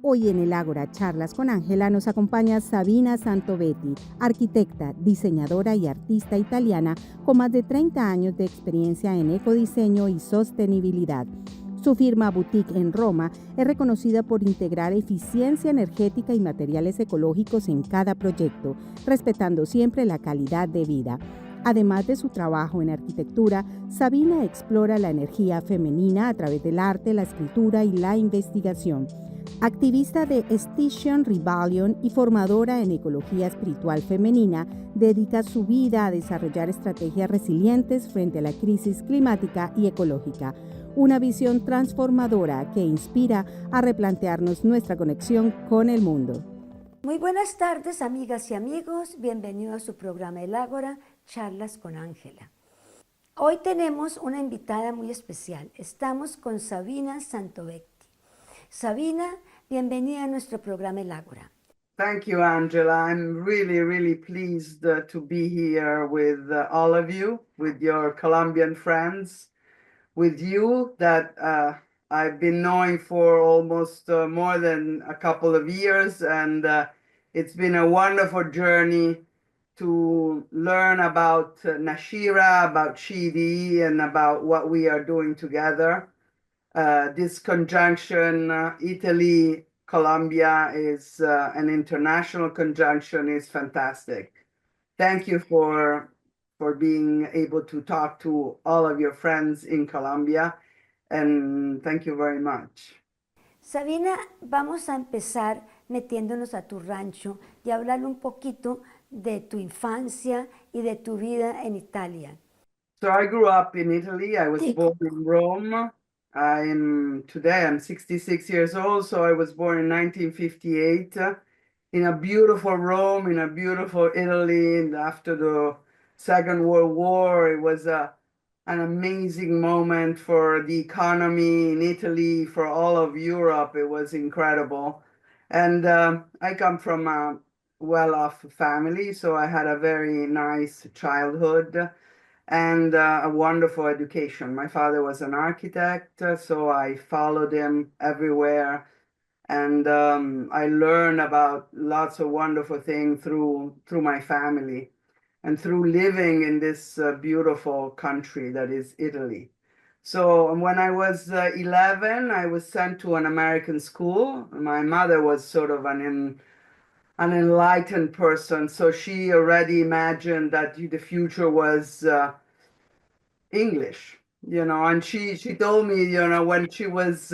Hoy en el Ágora Charlas con Ángela nos acompaña Sabina Santovetti, arquitecta, diseñadora y artista italiana con más de 30 años de experiencia en ecodiseño y sostenibilidad. Su firma boutique en Roma es reconocida por integrar eficiencia energética y materiales ecológicos en cada proyecto, respetando siempre la calidad de vida. Además de su trabajo en arquitectura, Sabina explora la energía femenina a través del arte, la escritura y la investigación. Activista de Extinction Rebellion y formadora en ecología espiritual femenina, dedica su vida a desarrollar estrategias resilientes frente a la crisis climática y ecológica. Una visión transformadora que inspira a replantearnos nuestra conexión con el mundo. Muy buenas tardes, amigas y amigos. Bienvenidos a su programa El Ágora, Charlas con Ángela. Hoy tenemos una invitada muy especial. Estamos con Sabina Santovetti. Sabina, bienvenida a nuestro programa El Ágora. Thank you, Angela. I'm really pleased to be here with all of you, with your Colombian friends, with you that I've been knowing for almost more than a couple of years, and it's been a wonderful journey to learn about Nashira, about Chidi, and about what we are doing together. This conjunction, Italy, Colombia, is an international conjunction, is fantastic. Thank you for being able to talk to all of your friends in Colombia, and thank you very much. Sabina, vamos a empezar metiéndonos a tu rancho y hablar un poquito de tu infancia y de tu vida en Italia. So I grew up in Italy. I was born in Rome. Today I'm 66 years old, so I was born in 1958 in a beautiful Rome, in a beautiful Italy. And after the Second World War, it was an amazing moment for the economy in Italy, for all of Europe. It was incredible. And I come from a well-off family, so I had a very nice childhood and a wonderful education. My father was an architect, so I followed him everywhere. And I learned about lots of wonderful things through my family and through living in this beautiful country that is Italy. So when I was 11, I was sent to an American school. My mother was sort of an enlightened person, so she already imagined that the future was English, and she told me, when she was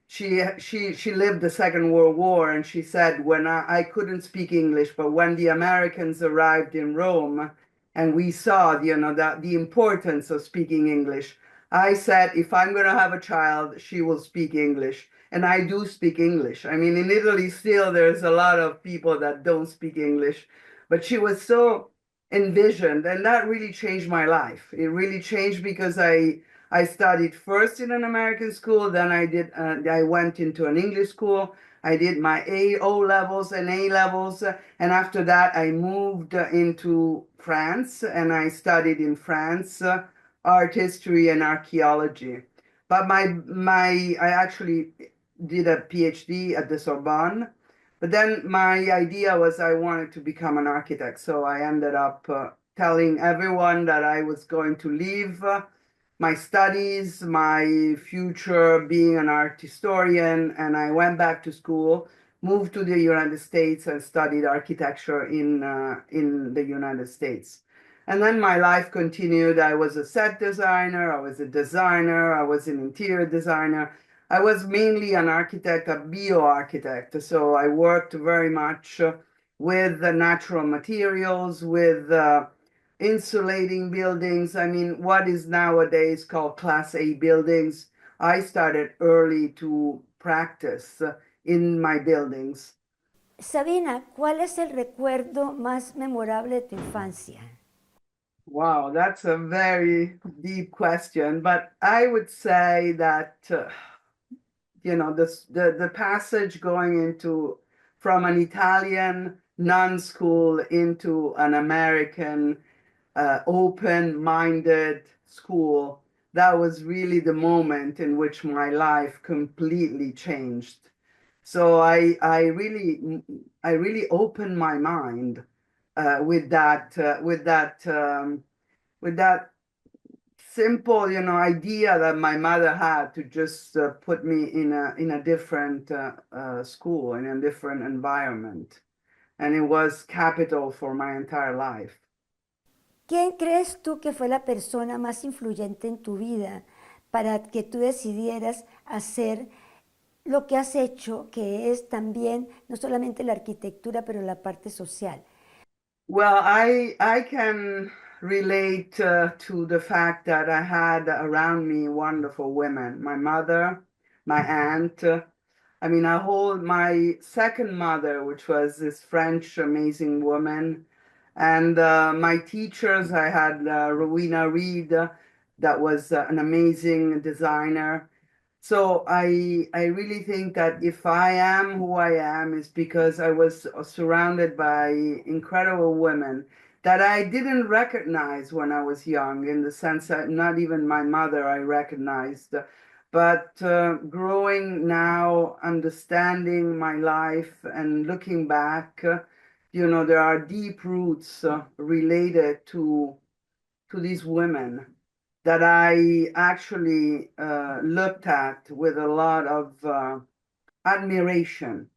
she lived the Second World War, and she said, when I couldn't speak English, but when the Americans arrived in Rome and we saw, that the importance of speaking English, I said, if I'm going to have a child, she will speak English. And I do speak English. I mean, in Italy still there's a lot of people that don't speak English, but she was so envisioned, and that really changed my life. It really changed because I studied first in an American school, then I went into an English school. I did my O levels and A levels, and after that I moved into France, and I studied in France art history and archaeology. But I actually did a PhD at the Sorbonne. But then my idea was I wanted to become an architect. So I ended up telling everyone that I was going to leave my studies, my future being an art historian. And I went back to school, moved to the United States, and studied architecture in the United States. And then my life continued. I was a set designer, I was a designer, I was an interior designer. I was mainly an architect, a bioarchitect. So I worked very much with the natural materials, with insulating buildings. I mean, what is nowadays called Class A buildings. I started early to practice in my buildings. Sabina, ¿cuál es el recuerdo más memorable de tu infancia? Wow, that's a very deep question, but I would say that the passage going from an Italian non-school into an American open-minded school, that was really the moment in which my life completely changed. So I really opened my mind with that simple, idea that my mother had to just put me in a different school, in a different environment, and it was capital for my entire life. ¿Quién crees tú que fue la persona más influyente en tu vida para que tú decidieras hacer lo que has hecho, que es también no solamente la arquitectura, pero la parte social? Well, I can relate to the fact that I had around me wonderful women. My mother, my aunt. I mean, I hold my second mother, which was this French amazing woman, and my teachers. I had Rowena Reed, that was an amazing designer. So I really think that if I am who I am, is because I was surrounded by incredible women that I didn't recognize when I was young, in the sense that not even my mother I recognized. But growing now, understanding my life and looking back, there are deep roots related to these women that I actually looked at with a lot of admiration.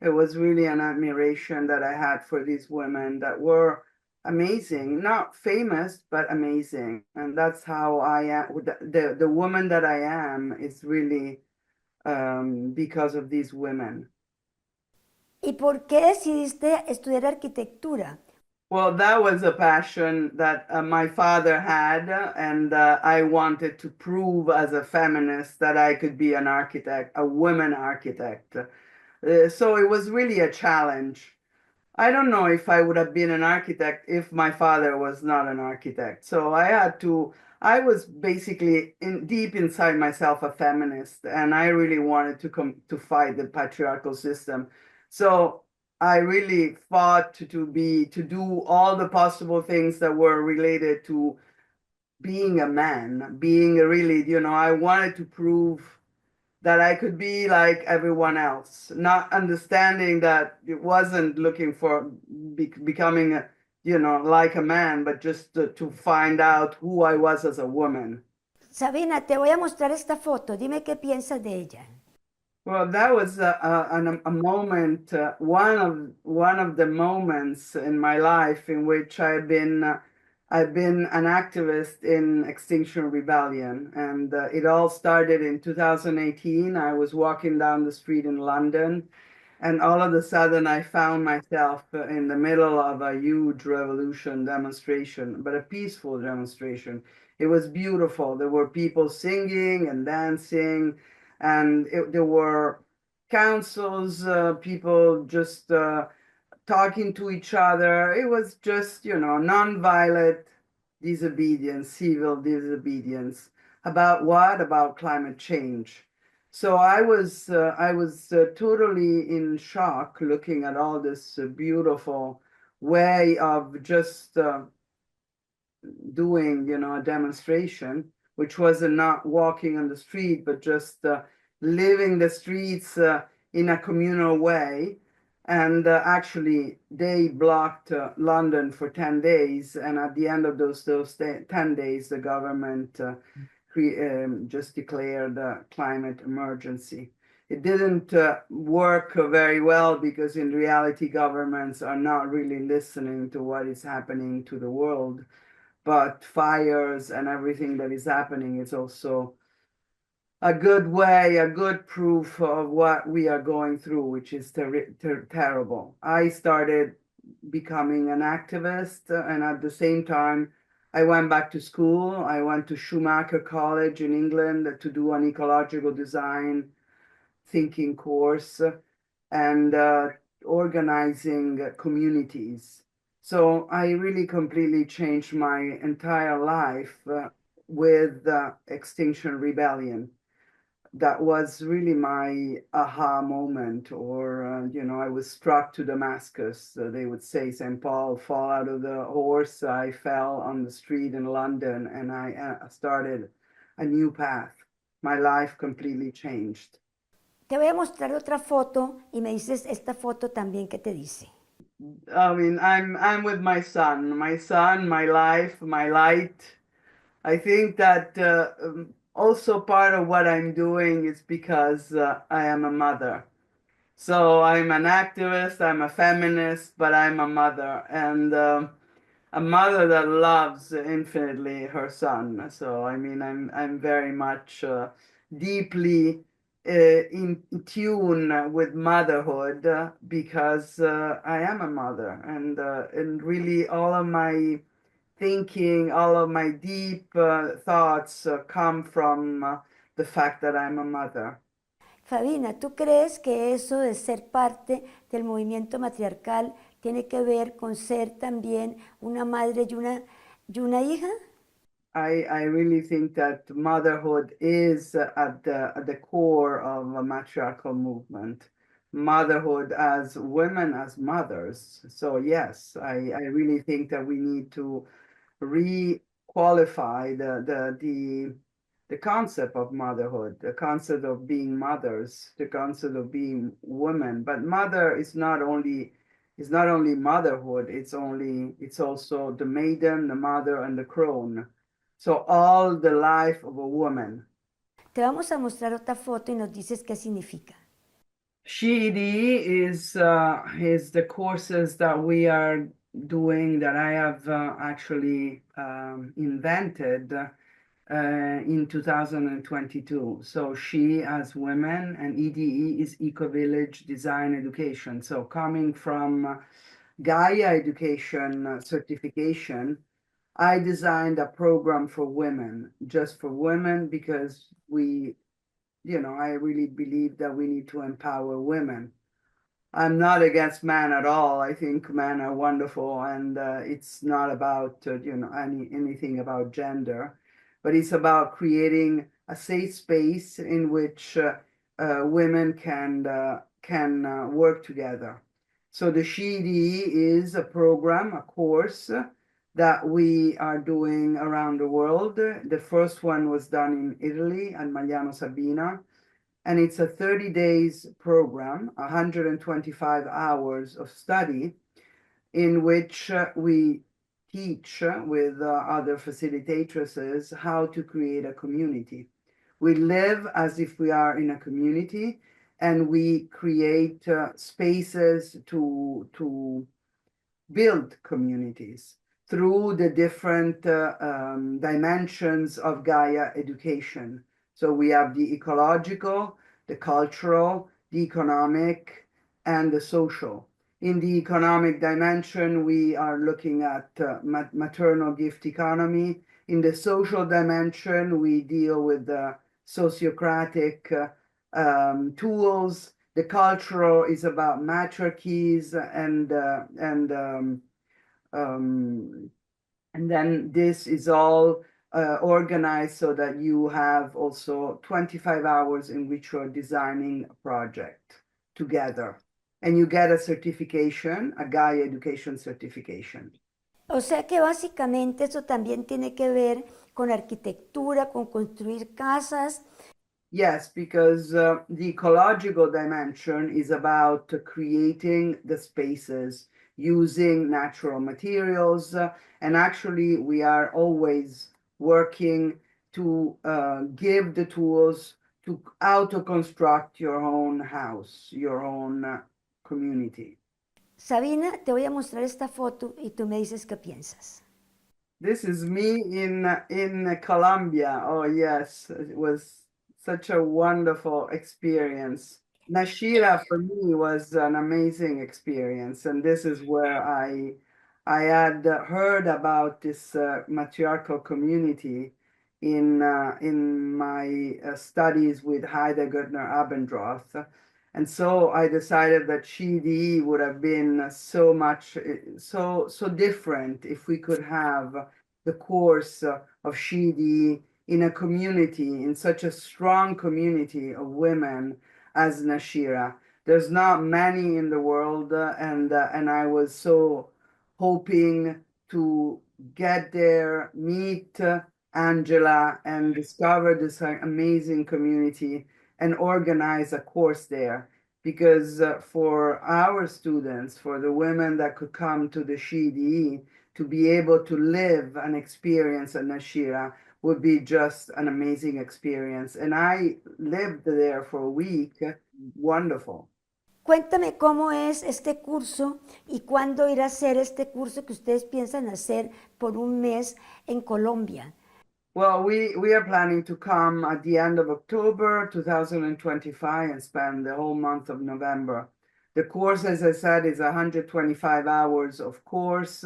It was really an admiration that I had for these women that were amazing, not famous, but amazing. And that's how I am. The woman that I am is really because of these women. ¿Y por qué decidiste estudiar arquitectura? Well, that was a passion that my father had, and I wanted to prove as a feminist that I could be an architect, a woman architect. So it was really a challenge. I don't know if I would have been an architect if my father was not an architect. So I was basically deep inside myself a feminist, and I really wanted to fight the patriarchal system. So I really fought to do all the possible things that were related to being a man, being a really, I wanted to prove that I could be like everyone else, not understanding that it wasn't looking for becoming, like a man, but just to find out who I was as a woman. Sabina, te voy a mostrar esta foto. Dime qué piensas de ella. Well, that was a moment, one of the moments in my life in which I've been an activist in Extinction Rebellion, and it all started in 2018. I was walking down the street in London, and all of a sudden I found myself in the middle of a huge revolution demonstration, but a peaceful demonstration. It was beautiful. There were people singing and dancing, and there were councils, people just talking to each other. It was just, nonviolent disobedience, civil disobedience. About what? About climate change. So I was totally in shock looking at all this beautiful way of just doing, a demonstration, which was not walking on the street, but just living the streets in a communal way. And actually, they blocked London for 10 days. And at the end of those 10 days, the government just declared a climate emergency. It didn't work very well because in reality, governments are not really listening to what is happening to the world. But fires and everything that is happening is also a good way, a good proof of what we are going through, which is terrible. I started becoming an activist, and at the same time, I went back to school. I went to Schumacher College in England to do an ecological design thinking course and organizing communities. So I really completely changed my entire life with Extinction Rebellion. That was really my aha moment, or, I was struck to Damascus. They would say, St. Paul, fall out of the horse. I fell on the street in London, and I started a new path. My life completely changed. Te voy a mostrar otra foto y me dices esta foto también qué te dice. I mean, I'm with my son, my life, my light. I think that also part of what I'm doing is because I am a mother. So I'm an activist, I'm a feminist, but I'm a mother, and a mother that loves infinitely her son. So I mean, I'm very much deeply in tune with motherhood because I am a mother, and really all of my thinking, all of my deep thoughts come from the fact that I'm a mother. Sabina, ¿tú crees que eso de ser parte del movimiento matriarcal tiene que ver con ser también una madre y una hija? I really think that motherhood is at the core of a matriarchal movement. Motherhood as women as mothers. So yes, I really think that we need to re-qualify the concept of motherhood, the concept of being mothers, the concept of being women. But mother is not only motherhood, it's also the maiden, the mother, and the crone. So all the life of a woman. Te vamos a mostrar otra foto y nos dices qué significa. SHIDI is the courses that we are doing that I have actually invented in 2022. So she as women and EDE is Eco Village Design Education. So coming from Gaia Education certification, I designed a program for women, just for women, because I really believe that we need to empower women. I'm not against men at all. I think men are wonderful, and it's not about anything about gender, but it's about creating a safe space in which women can work together. So the SHIDI is a program, a course that we are doing around the world. The first one was done in Italy at Magliano Sabina, and it's a 30 days program, 125 hours of study, in which we teach with other facilitatrces how to create a community. We live as if we are in a community, and we create spaces to build communities through the different dimensions of Gaia education. So we have the ecological, the cultural, the economic, and the social. In the economic dimension, we are looking at maternal gift economy. In the social dimension, we deal with the sociocratic tools. The cultural is about matriarchies and then this is all organized so that you have also 25 hours in which you're designing a project together. And you get a certification, a Gaia Education certification. O sea que básicamente eso también tiene que ver con arquitectura, con construir casas. Yes, because the ecological dimension is about creating the spaces using natural materials. And actually, we are always working to give the tools to auto-construct your own house, your own community. Sabina, te voy a mostrar esta foto y tú me dices qué piensas. This is me in Colombia. Oh, yes, it was such a wonderful experience. Nashira for me was an amazing experience, and this is where I had heard about this matriarchal community in my studies with Heidegger Abendroth, and so I decided that SHIDI would have been so much so different if we could have the course of SHIDI in a community, in such a strong community of women as Nashira. There's not many in the world, and I was so hoping to get there, meet Ángela, and discover this amazing community and organize a course there. Because for our students, for the women that could come to the CDE, to be able to live and experience a Nashira would be just an amazing experience. And I lived there for a week. Wonderful. Cuéntame cómo es este curso y cuándo ir a hacer este curso que ustedes piensan hacer por un mes en Colombia. Well, we are planning to come at the end of October 2025 and spend the whole month of November. The course, as I said, is 125 hours of course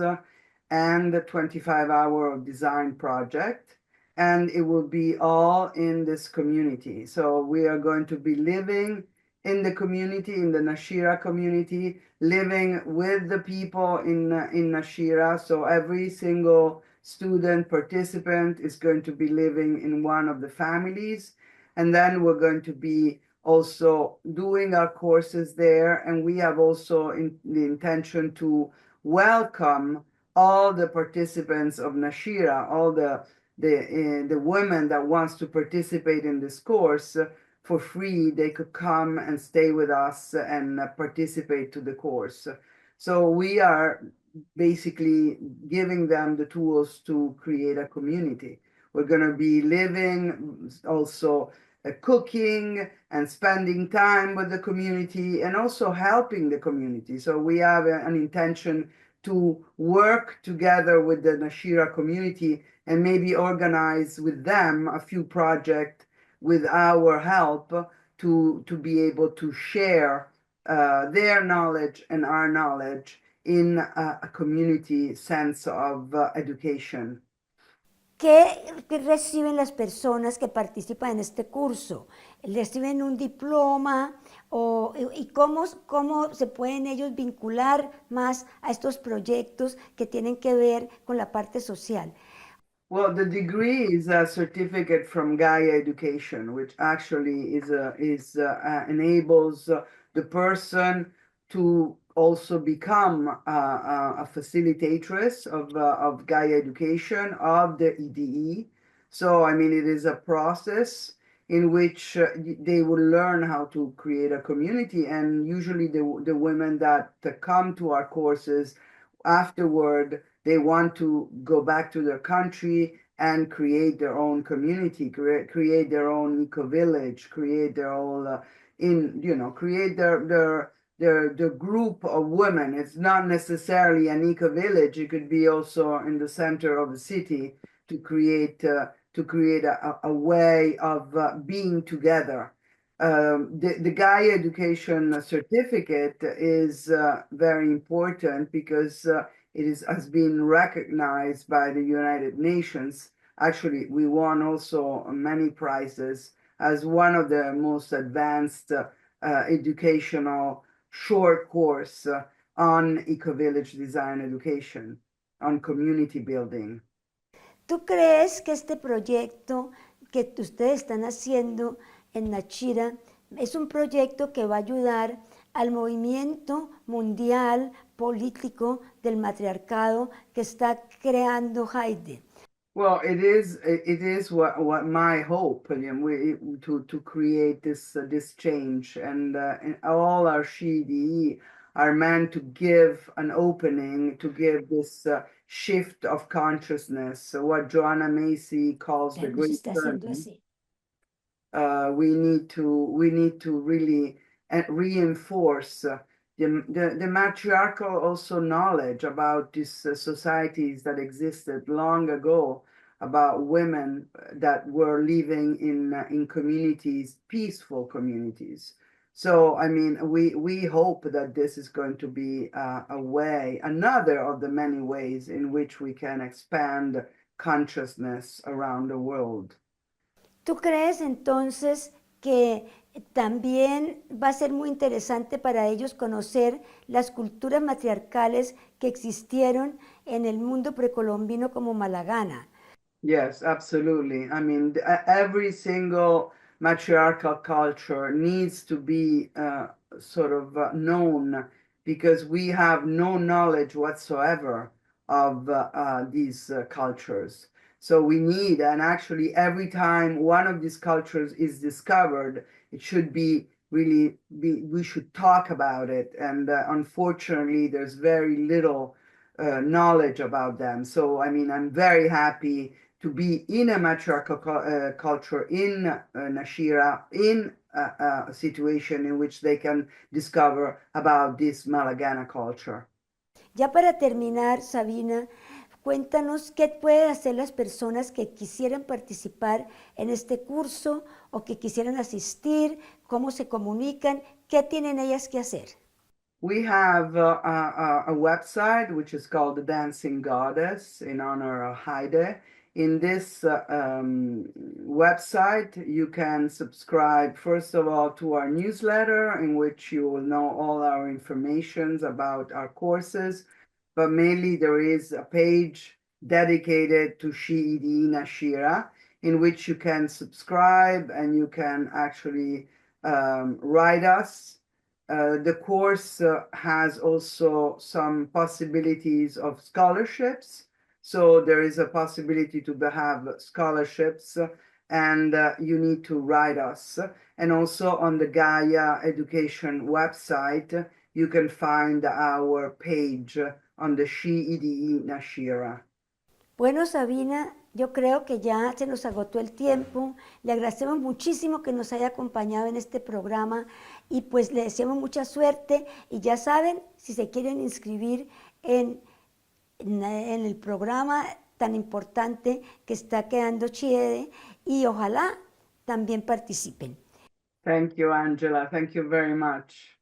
and a 25-hour of design project. And it will be all in this community. So we are going to be living in the community, in the Nashira community, living with the people in Nashira. So every single student participant is going to be living in one of the families. And then we're going to be also doing our courses there. And we have also the intention to welcome all the participants of Nashira, all the women that wants to participate in this course for free. They could come and stay with us and participate to the course. So we are basically giving them the tools to create a community. We're going to be living, also cooking and spending time with the community and also helping the community. So we have an intention to work together with the Nashira community and maybe organize with them a few projects with our help to be able to share their knowledge and our knowledge in a community sense of education. ¿Qué reciben las personas que participan en este curso? ¿Reciben un diploma? ¿Y cómo se pueden ellos vincular más a estos proyectos que tienen que ver con la parte social? Well, the degree is a certificate from Gaia Education, which actually enables the person to also become a facilitatress of Gaia Education, of the EDE. So, I mean, it is a process in which they will learn how to create a community. And usually the women that come to our courses afterward, they want to go back to their country and create their own community, create their own eco-village, create their own, create their group of women. It's not necessarily an eco-village. It could be also in the center of the city to create a way of being together. The Gaia Education certificate is very important because has been recognized by the United Nations. Actually, we won also many prizes as one of the most advanced educational short course on eco-village design education, on community building. ¿Tú crees que este proyecto que ustedes están haciendo en Nashira es un proyecto que va a ayudar al movimiento mundial político del matriarcado que está creando Heidi? Well, it is what my hope, to create this change, and all our CDE are meant to give an opening, to give this shift of consciousness, what Joanna Macy calls the great turning. We need to really reinforce the matriarchal also knowledge about these societies that existed long ago, about women that were living in communities, peaceful communities. So, I mean, we hope that this is going to be another of the many ways in which we can expand consciousness around the world. ¿Tú crees entonces que también va a ser muy interesante para ellos conocer las culturas matriarcales que existieron en el mundo precolombino como Malagana? Yes, absolutely. I mean, every single matriarchal culture needs to be known, because we have no knowledge whatsoever of these cultures. So we need, and actually every time one of these cultures is discovered, it should be really, we should talk about it. And unfortunately, there's very little knowledge about them. So, I mean, I'm very happy to be in a matriarchal culture in Nashira, in a situation in which they can discover about this Malagana culture. Ya para terminar, Sabina, cuéntanos qué pueden hacer las personas que quisieran participar en este curso o que quisieran asistir, cómo se comunican, qué tienen ellas que hacer. We have a website which is called The Dancing Goddess in honor of Heide. In this website, you can subscribe, first of all, to our newsletter, in which you will know all our information about our courses. But mainly there is a page dedicated to Shi'idi Nashira, in which you can subscribe and you can actually write us. The course has also some possibilities of scholarships. So there is a possibility to have scholarships, and you need to write us. And also on the Gaia Education website, you can find our page on the Shi'idi Nashira. Bueno, Sabina, yo creo que ya se nos agotó el tiempo. Le agradecemos muchísimo que nos haya acompañado en este programa y pues le deseamos mucha suerte. Y ya saben, si se quieren inscribir en el programa tan importante que está quedando Chiede, y ojalá también participen. Thank you, Angela. Thank you very much.